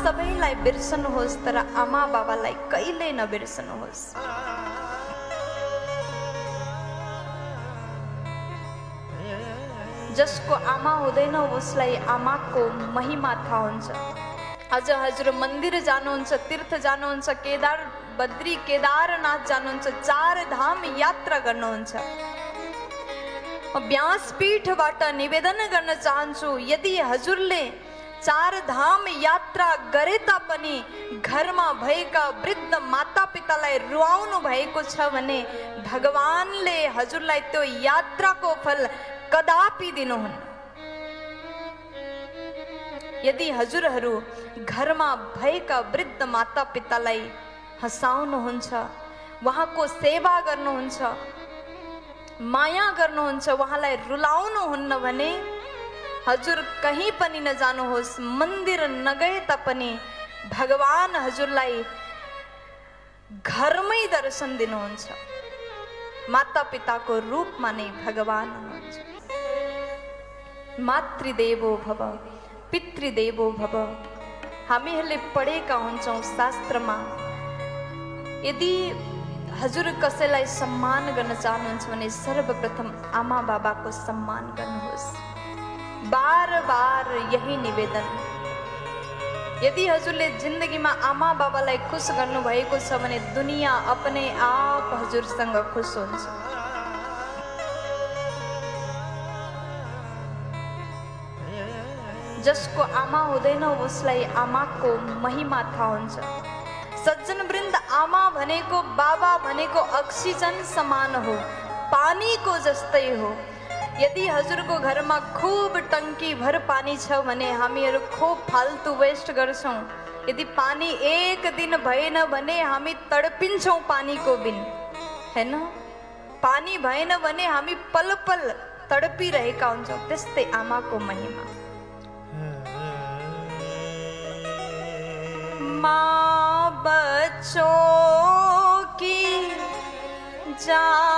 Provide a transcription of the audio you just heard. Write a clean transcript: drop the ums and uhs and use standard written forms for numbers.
सबैलाई बिर्सनुहोस् तर आमा बाबालाई कहिल्यै नबिर्सनुहोस्। जसको आमा हुँदैन उसलाई आमाको महिमा थाहा हुन्छ। आज हजुर मन्दिर जानुहुन्छ, तीर्थ जानुहुन्छ, केदार बद्री केदारनाथ जानुहुन्छ, 4 धाम यात्रा गर्नुहुन्छ। व्यासपीठबाट निवेदन गर्न चाहन्छु, यदि हजुरले 4 धाम यात्रा गरे तापनि घरमा भएका वृद्ध मातापितालाई रुवाउनु भएको छ भने भगवानले हजुरलाई त्यो यात्राको फल कदापि दिनुहुन्न। यदि हजुरहरू घरमा भएका वृद्ध मातापितालाई हँसाउनुहुन्छ, उहाँको सेवा गर्नुहुन्छ, माया गर्नुहुन्छ, उहाँलाई रुलाउनुहुन्न भने हजुर कहीँ पनि नजानुहोस्, मन्दिर नगए तापनि भगवान हजुरलाई घरमै दर्शन दिनुहुन्छ। मातापिताको रूपमा नै भगवान हुनुहुन्छ। मातृदेवो भव पितृदेवो भव, हामीहरूले पढेका हुन्छौँ शास्त्रमा। यदि हजुर कसैलाई सम्मान गर्न चाहनुहुन्छ भने सर्वप्रथम आमा बाबाको सम्मान गर्नुहोस्। बार बार यही निवेदन। यदि हजुरले जिन्दगीमा आमा बाबालाई खुश गर्नुभएको छ भने दुनिया अपने आप हजुरसँग खुश हुन्छ। जसको आमा हुँदैन उसलाई आमाको महिमा थाहा हुन्छ। सज्जन वृन्द, आमा भनेको बाबा भनेको अक्सिजन समान हो, पानीको जस्तै हो। यदि हजुरको घरमा खूब टंकी भर पानी छ भने हामीहरू खूब फाल्तु वेस्ट गर्छौं। यदि पानी एक दिन भएन भने हामी तडपिन्छौं पानीको बिन, हैन? पानी भएन भने हामी पल पल तडपिरहेका हुन्छौं। त्यस्तै आमाको महिमा। माँ बच्चों की जान